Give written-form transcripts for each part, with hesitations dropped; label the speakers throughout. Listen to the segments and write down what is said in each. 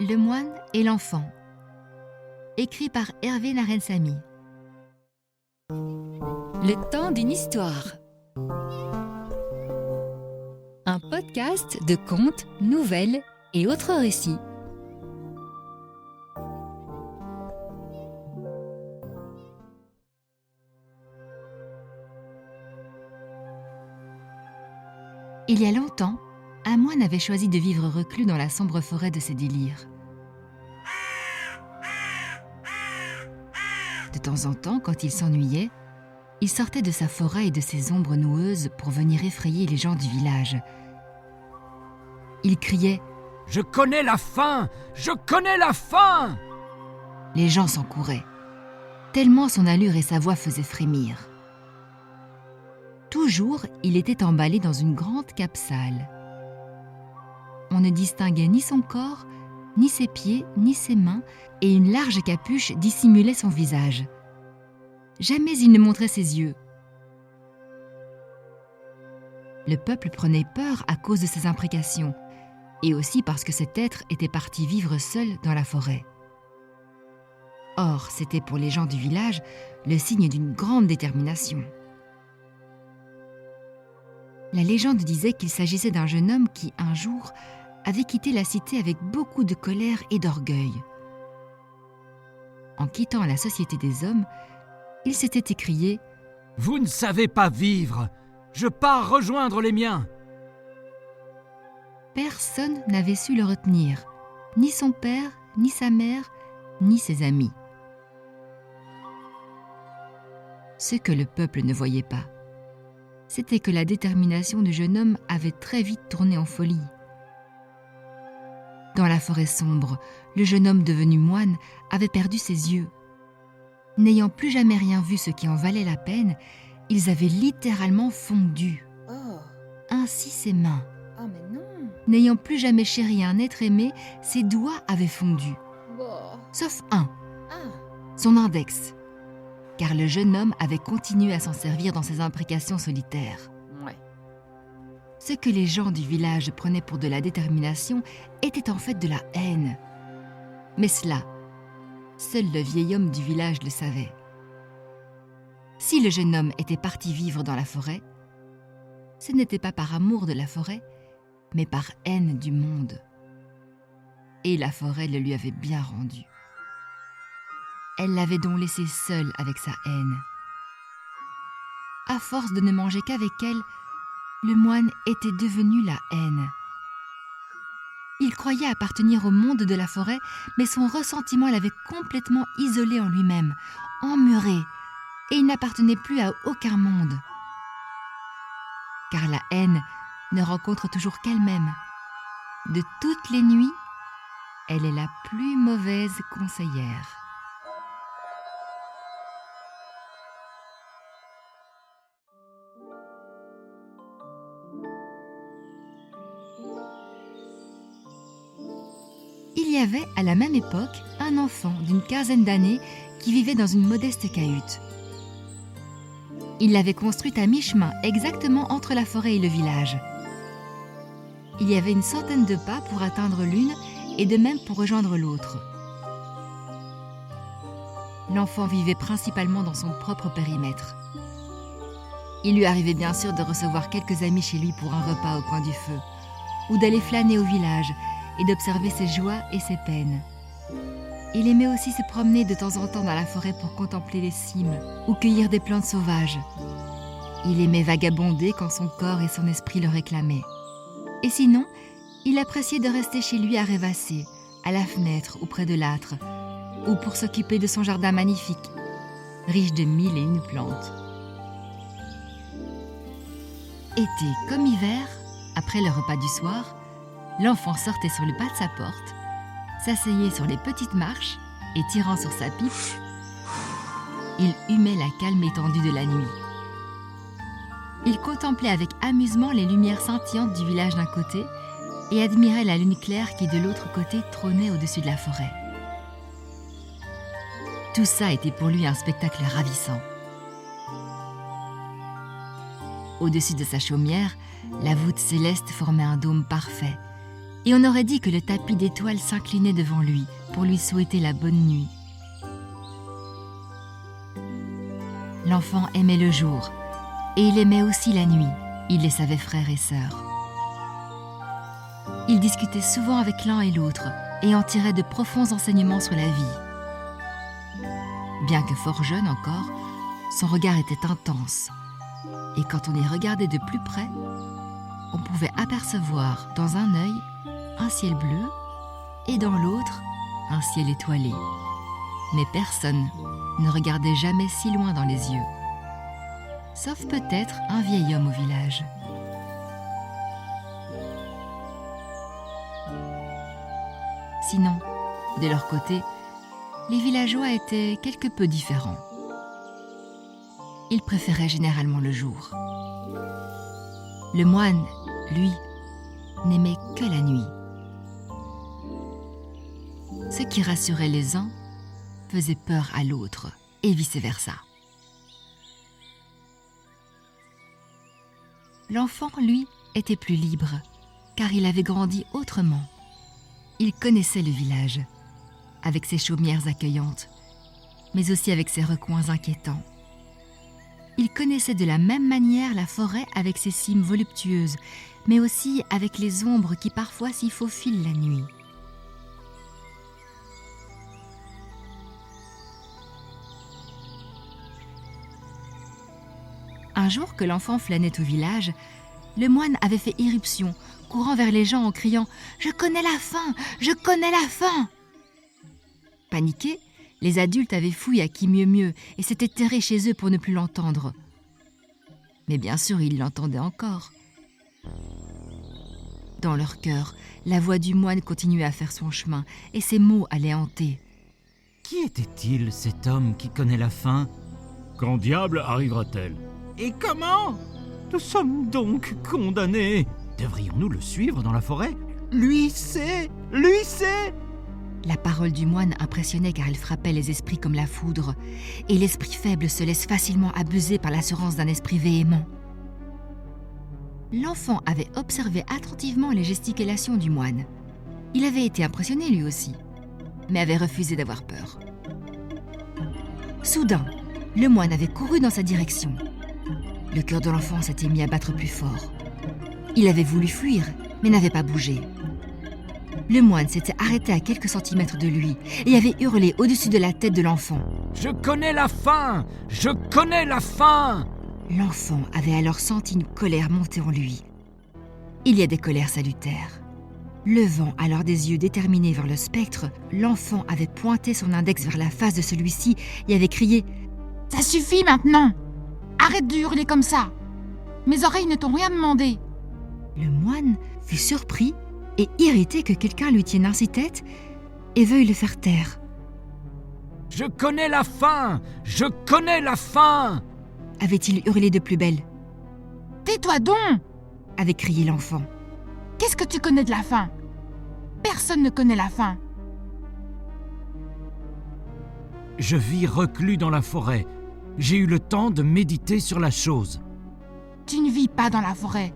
Speaker 1: Le moine et l'enfant. Écrit par Hervé Narensamy. Le temps d'une histoire. Un podcast de contes, nouvelles et autres récits. Il y a longtemps, un moine avait choisi de vivre reclus dans la sombre forêt de ses délires. De temps en temps, quand il s'ennuyait, il sortait de sa forêt et de ses ombres noueuses pour venir effrayer les gens du village. Il criait
Speaker 2: « Je connais la fin! Je connais la fin !»
Speaker 1: Les gens s'en couraient, tellement son allure et sa voix faisaient frémir. Toujours, il était emballé dans une grande cape sale. On ne distinguait ni son corps, ni ses pieds, ni ses mains, et une large capuche dissimulait son visage. Jamais il ne montrait ses yeux. Le peuple prenait peur à cause de ses imprécations, et aussi parce que cet être était parti vivre seul dans la forêt. Or, c'était pour les gens du village le signe d'une grande détermination. La légende disait qu'il s'agissait d'un jeune homme qui, un jour, avait quitté la cité avec beaucoup de colère et d'orgueil. En quittant la société des hommes, il s'était écrié
Speaker 2: « Vous ne savez pas vivre! Je pars rejoindre les miens !»
Speaker 1: Personne n'avait su le retenir, ni son père, ni sa mère, ni ses amis. Ce que le peuple ne voyait pas, c'était que la détermination du jeune homme avait très vite tourné en folie. Dans la forêt sombre, le jeune homme devenu moine avait perdu ses yeux. N'ayant plus jamais rien vu ce qui en valait la peine, ils avaient littéralement fondu.
Speaker 3: Oh,
Speaker 1: Ainsi ses mains.
Speaker 3: ah mais non.
Speaker 1: N'ayant plus jamais chéri un être aimé, ses doigts avaient fondu.
Speaker 3: Bon.
Speaker 1: Sauf un,
Speaker 3: Ah,
Speaker 1: son index. Car le jeune homme avait continué à s'en servir dans ses imprécations solitaires.
Speaker 3: ouais.
Speaker 1: Ce que les gens du village prenaient pour de la détermination était en fait de la haine. Mais cela, seul le vieil homme du village le savait. Si le jeune homme était parti vivre dans la forêt, ce n'était pas par amour de la forêt, mais par haine du monde. Et la forêt le lui avait bien rendu. Elle l'avait donc laissé seul avec sa haine. À force de ne manger qu'avec elle, le moine était devenu la haine. Il croyait appartenir au monde de la forêt, mais son ressentiment l'avait complètement isolé en lui-même, emmuré, et il n'appartenait plus à aucun monde. Car la haine ne rencontre toujours qu'elle-même. De toutes les nuits, elle est la plus mauvaise conseillère. Il y avait à la même époque un enfant d'une quinzaine d'années qui vivait dans une modeste cahute. Il l'avait construite à mi-chemin, exactement entre la forêt et le village. Il y avait une centaine de pas pour atteindre l'une et de même pour rejoindre l'autre. L'enfant vivait principalement dans son propre périmètre. Il lui arrivait bien sûr de recevoir quelques amis chez lui pour un repas au coin du feu, ou d'aller flâner au village et d'observer ses joies et ses peines. Il aimait aussi se promener de temps en temps dans la forêt pour contempler les cimes ou cueillir des plantes sauvages. Il aimait vagabonder quand son corps et son esprit le réclamaient. Et sinon, il appréciait de rester chez lui à rêvasser, à la fenêtre ou près de l'âtre, ou pour s'occuper de son jardin magnifique, riche de 1001 plantes. Été comme hiver, après le repas du soir, l'enfant sortait sur le pas de sa porte, s'asseyait sur les petites marches et tirant sur sa pipe, il humait la calme étendue de la nuit. Il contemplait avec amusement les lumières scintillantes du village d'un côté et admirait la lune claire qui de l'autre côté trônait au-dessus de la forêt. Tout ça était pour lui un spectacle ravissant. Au-dessus de sa chaumière, la voûte céleste formait un dôme parfait, et on aurait dit que le tapis d'étoiles s'inclinait devant lui pour lui souhaiter la bonne nuit. L'enfant aimait le jour, et il aimait aussi la nuit. Il les savait frères et sœurs. Ils discutaient souvent avec l'un et l'autre et en tiraient de profonds enseignements sur la vie. Bien que fort jeune encore, son regard était intense. Et quand on y regardait de plus près, on pouvait apercevoir dans un œil un ciel bleu et dans l'autre un ciel étoilé. Mais personne ne regardait jamais si loin dans les yeux, sauf peut-être un vieil homme au village. Sinon, de leur côté, les villageois étaient quelque peu différents. Ils préféraient généralement le jour. Le moine, lui, n'aimait que la nuit. Ce qui rassurait les uns faisait peur à l'autre, et vice-versa. L'enfant, lui, était plus libre, car il avait grandi autrement. Il connaissait le village, avec ses chaumières accueillantes, mais aussi avec ses recoins inquiétants. Il connaissait de la même manière la forêt avec ses cimes voluptueuses, mais aussi avec les ombres qui parfois s'y faufilent la nuit. Un jour que l'enfant flânait au village, le moine avait fait irruption, courant vers les gens en criant « Je connais la fin! Je connais la fin !» Paniqués, les adultes avaient fouillé à qui mieux et s'étaient terrés chez eux pour ne plus l'entendre. Mais bien sûr, ils l'entendaient encore. Dans leur cœur, la voix du moine continuait à faire son chemin et ses mots allaient hanter.
Speaker 2: Qui était-il, cet homme qui connaît la fin?
Speaker 3: Quand diable arrivera-t-elle?
Speaker 2: Et comment? Nous sommes donc condamnés. Devrions-nous le suivre dans la forêt? Lui sait! Lui sait!
Speaker 1: La parole du moine impressionnait car elle frappait les esprits comme la foudre, et l'esprit faible se laisse facilement abuser par l'assurance d'un esprit véhément. L'enfant avait observé attentivement les gesticulations du moine. Il avait été impressionné lui aussi, mais avait refusé d'avoir peur. Soudain, le moine avait couru dans sa direction. Le cœur de l'enfant s'était mis à battre plus fort. Il avait voulu fuir, mais n'avait pas bougé. Le moine s'était arrêté à quelques centimètres de lui et avait hurlé au-dessus de la tête de l'enfant.
Speaker 2: « Je connais la fin! Je connais la fin !»
Speaker 1: L'enfant avait alors senti une colère monter en lui. Il y a des colères salutaires. Levant alors des yeux déterminés vers le spectre, l'enfant avait pointé son index vers la face de celui-ci et avait crié «
Speaker 4: Ça suffit maintenant! Arrête de hurler comme ça! Mes oreilles ne t'ont rien demandé! »
Speaker 1: Le moine fut surpris et irrité que quelqu'un lui tienne ainsi tête et veuille le faire taire.
Speaker 2: « Je connais la fin! Je connais la fin !»
Speaker 1: avait-il hurlé de plus belle.
Speaker 4: « Tais-toi donc !»
Speaker 1: avait crié l'enfant.
Speaker 4: « Qu'est-ce que tu connais de la fin? Personne ne connaît la fin. »
Speaker 2: Je vis reclus dans la forêt. J'ai eu le temps de méditer sur la chose.
Speaker 4: Tu ne vis pas dans la forêt,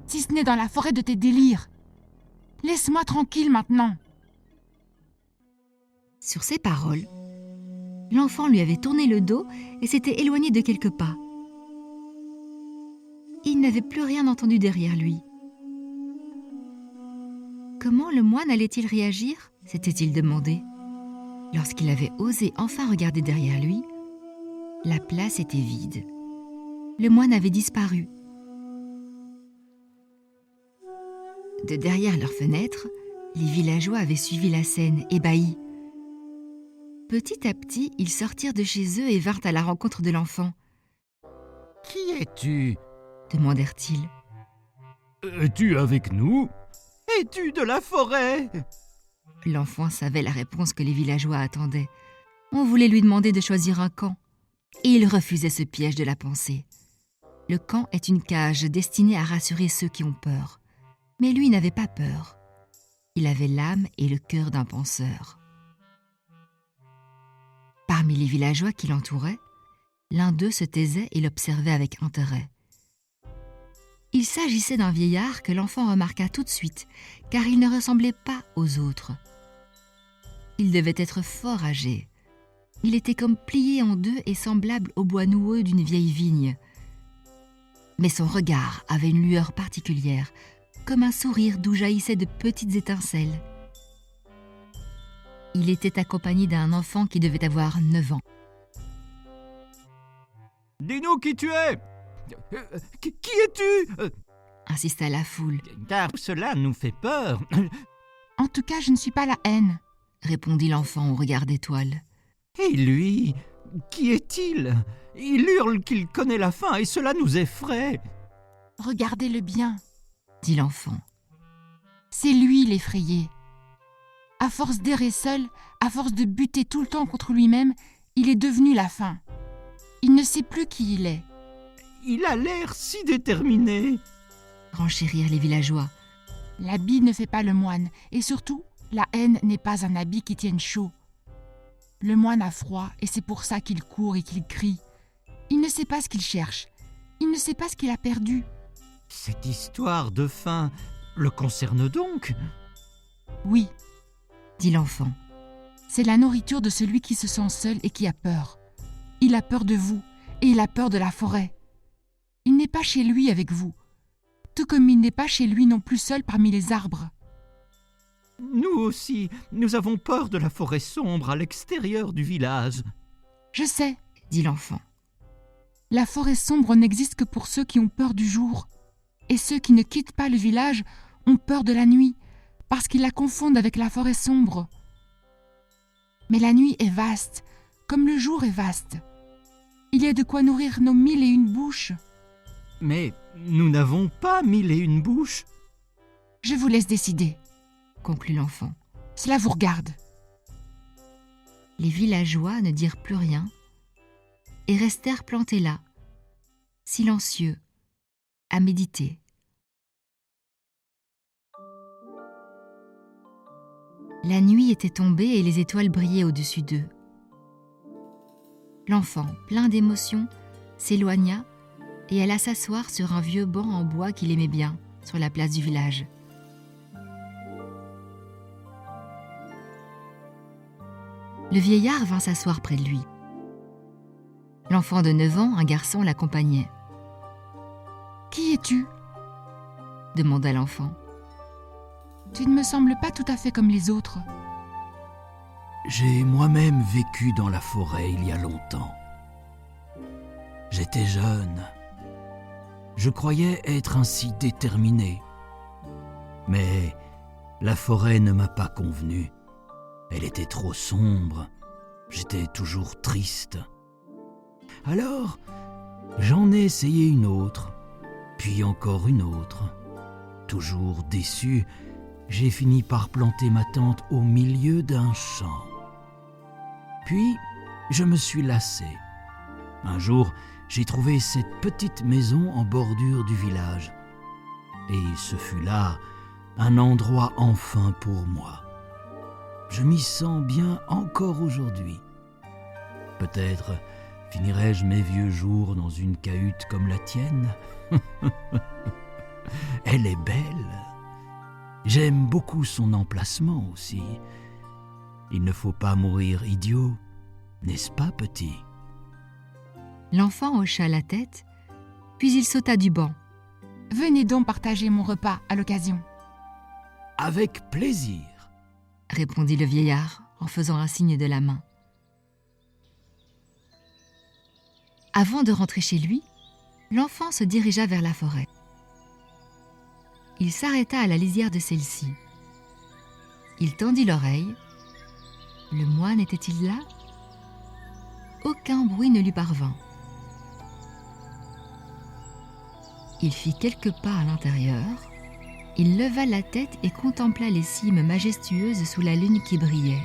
Speaker 4: si ce n'est dans la forêt de tes délires. Laisse-moi tranquille maintenant. »
Speaker 1: Sur ces paroles, l'enfant lui avait tourné le dos et s'était éloigné de quelques pas. Il n'avait plus rien entendu derrière lui. Comment le moine allait-il réagir, s'était-il demandé. Lorsqu'il avait osé enfin regarder derrière lui, la place était vide. Le moine avait disparu. De derrière leurs fenêtres, les villageois avaient suivi la scène, ébahis. Petit à petit, ils sortirent de chez eux et vinrent à la rencontre de l'enfant.
Speaker 2: « Qui es-tu »
Speaker 1: demandèrent-ils.
Speaker 3: « Es-tu avec nous?
Speaker 2: Es-tu de la forêt ?»
Speaker 1: L'enfant savait la réponse que les villageois attendaient. On voulait lui demander de choisir un camp, et il refusait ce piège de la pensée. Le camp est une cage destinée à rassurer ceux qui ont peur. Mais lui n'avait pas peur. Il avait l'âme et le cœur d'un penseur. Parmi les villageois qui l'entouraient, l'un d'eux se taisait et l'observait avec intérêt. Il s'agissait d'un vieillard que l'enfant remarqua tout de suite, car il ne ressemblait pas aux autres. Il devait être fort âgé. Il était comme plié en deux et semblable au bois noueux d'une vieille vigne. Mais son regard avait une lueur particulière, comme un sourire d'où jaillissaient de petites étincelles. Il était accompagné d'un enfant qui devait avoir 9 ans.
Speaker 2: « Dis-nous qui tu es. Qui es-tu »
Speaker 1: insista la foule.
Speaker 2: « Car cela nous fait peur. »
Speaker 4: En tout cas, je ne suis pas la haine.
Speaker 1: Répondit l'enfant au regard d'étoile.
Speaker 2: « Et lui, qui est-il ? Il hurle qu'il connaît la faim et cela nous effraie. »
Speaker 4: Regardez-le bien.
Speaker 1: Dit l'enfant.
Speaker 4: C'est lui l'effrayé. À force d'errer seul, à force de buter tout le temps contre lui-même, il est devenu la faim. Il ne sait plus qui il est.
Speaker 2: Il a l'air si déterminé.
Speaker 1: Renchérirent les villageois.
Speaker 4: L'habit ne fait pas le moine, et surtout, la haine n'est pas un habit qui tienne chaud. Le moine a froid, et c'est pour ça qu'il court et qu'il crie. Il ne sait pas ce qu'il cherche. Il ne sait pas ce qu'il a perdu.
Speaker 2: Cette histoire de faim le concerne donc ?
Speaker 4: Oui,
Speaker 1: Dit l'enfant.
Speaker 4: c'est la nourriture de celui qui se sent seul et qui a peur. Il a peur de vous, et il a peur de la forêt. Il n'est pas chez lui avec vous, tout comme il n'est pas chez lui non plus seul parmi les arbres.
Speaker 2: Nous aussi, nous avons peur de la forêt sombre à l'extérieur du village.
Speaker 4: Je sais,
Speaker 1: Dit l'enfant.
Speaker 4: la forêt sombre n'existe que pour ceux qui ont peur du jour. Et ceux qui ne quittent pas le village ont peur de la nuit, parce qu'ils la confondent avec la forêt sombre. Mais la nuit est vaste, comme le jour est vaste. Il y a de quoi nourrir nos 1001 bouches.
Speaker 2: Mais nous n'avons pas 1001 bouches.
Speaker 4: Je vous laisse décider.
Speaker 1: Conclut l'enfant.
Speaker 4: Cela vous regarde.
Speaker 1: Les villageois ne dirent plus rien et restèrent plantés là, silencieux, à méditer. La nuit était tombée et les étoiles brillaient au-dessus d'eux. L'enfant, plein d'émotion, s'éloigna et alla s'asseoir sur un vieux banc en bois qu'il aimait bien, sur la place du village. Le vieillard vint s'asseoir près de lui. L'enfant de 9 ans, un garçon, l'accompagnait.
Speaker 4: « Qui es-tu »
Speaker 1: demanda l'enfant.
Speaker 4: « Tu ne me sembles pas tout à fait comme les autres.
Speaker 3: J'ai moi-même vécu dans la forêt il y a longtemps. J'étais jeune. Je croyais être ainsi déterminé. Mais la forêt ne m'a pas convenu. Elle était trop sombre. J'étais toujours triste. Alors, j'en ai essayé une autre, puis encore une autre. Toujours déçu, j'ai fini par planter ma tente au milieu d'un champ. Puis, je me suis lassé. Un jour, j'ai trouvé cette petite maison en bordure du village. Et ce fut là un endroit enfin pour moi. Je m'y sens bien encore aujourd'hui. Peut-être finirai-je mes vieux jours dans une cahute comme la tienne. Elle est belle. J'aime beaucoup son emplacement aussi. Il ne faut pas mourir idiot, n'est-ce pas, petit ?
Speaker 1: L'enfant hocha la tête, puis il sauta du banc.
Speaker 4: « Venez donc partager mon repas à l'occasion. »
Speaker 3: Avec plaisir.
Speaker 1: Répondit le vieillard en faisant un signe de la main. Avant de rentrer chez lui, l'enfant se dirigea vers la forêt. Il s'arrêta à la lisière de celle-ci. Il tendit l'oreille. Le moine était-il là ? Aucun bruit ne lui parvint. Il fit quelques pas à l'intérieur. Il leva la tête et contempla les cimes majestueuses sous la lune qui brillait.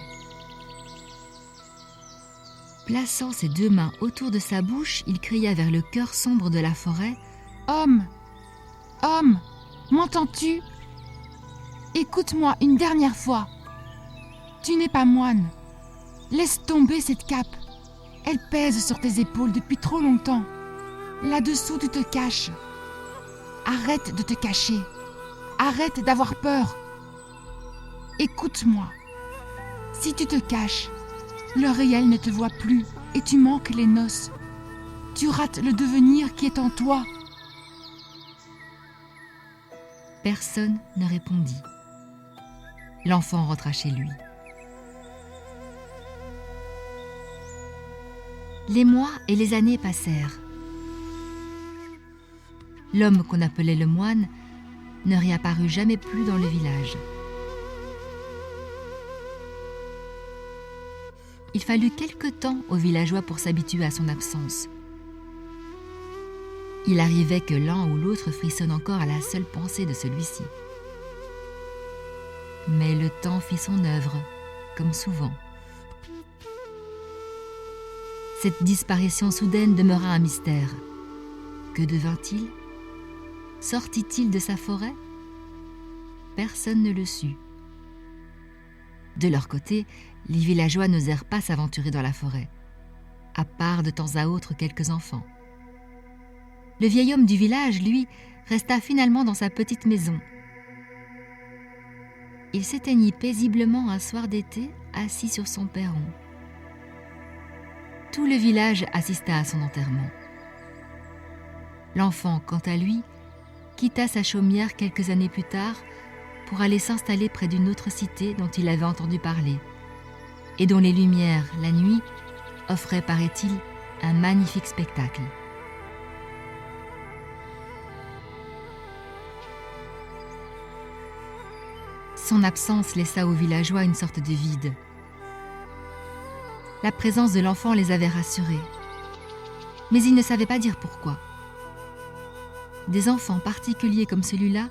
Speaker 1: Plaçant ses 2 mains autour de sa bouche, il cria vers le cœur sombre de la forêt.
Speaker 4: « Homme, homme, m'entends-tu ? Écoute-moi une dernière fois. Tu n'es pas moine. Laisse tomber cette cape. Elle pèse sur tes épaules depuis trop longtemps. Là-dessous, tu te caches. Arrête de te cacher. Arrête d'avoir peur. Écoute-moi. Si tu te caches, le réel ne te voit plus et tu manques les noces. Tu rates le devenir qui est en toi.
Speaker 1: Personne ne répondit. L'enfant rentra chez lui. Les mois et les années passèrent. L'homme qu'on appelait le moine ne réapparut jamais plus dans le village. Il fallut quelque temps aux villageois pour s'habituer à son absence. Il arrivait que l'un ou l'autre frissonne encore à la seule pensée de celui-ci. Mais le temps fit son œuvre, comme souvent. Cette disparition soudaine demeura un mystère. Que devint-il ? Sortit-il de sa forêt ? Personne ne le sut. De leur côté, les villageois n'osèrent pas s'aventurer dans la forêt, à part de temps à autre quelques enfants. Le vieil homme du village, lui, resta finalement dans sa petite maison. Il s'éteignit paisiblement un soir d'été, assis sur son perron. Tout le village assista à son enterrement. L'enfant, quant à lui, quitta sa chaumière quelques années plus tard pour aller s'installer près d'une autre cité dont il avait entendu parler et dont les lumières, la nuit, offraient, paraît-il, un magnifique spectacle. Son absence laissa aux villageois une sorte de vide. La présence de l'enfant les avait rassurés, mais ils ne savaient pas dire pourquoi. Des enfants particuliers comme celui-là,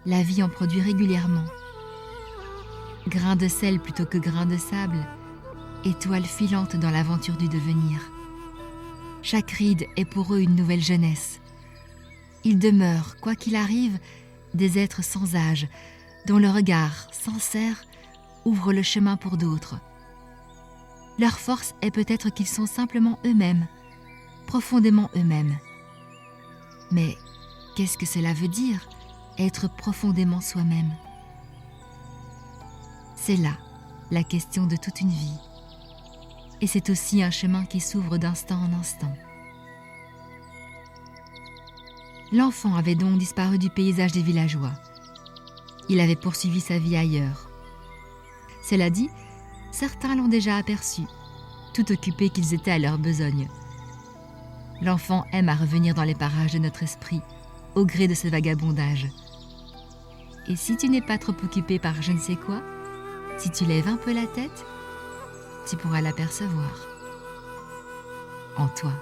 Speaker 1: la vie en produit régulièrement. Grains de sel plutôt que grains de sable, étoiles filantes dans l'aventure du devenir. Chaque ride est pour eux une nouvelle jeunesse. Ils demeurent, quoi qu'il arrive, des êtres sans âge, dont le regard, sincère, ouvre le chemin pour d'autres. Leur force est peut-être qu'ils sont simplement eux-mêmes, profondément eux-mêmes. Mais qu'est-ce que cela veut dire, être profondément soi-même ? C'est là la question de toute une vie. Et c'est aussi un chemin qui s'ouvre d'instant en instant. L'enfant avait donc disparu du paysage des villageois. Il avait poursuivi sa vie ailleurs. Cela dit, certains l'ont déjà aperçu, tout occupés qu'ils étaient à leur besogne. L'enfant aime à revenir dans les parages de notre esprit, au gré de ce vagabondage. Et si tu n'es pas trop occupé par je ne sais quoi, si tu lèves un peu la tête, tu pourras l'apercevoir. En toi.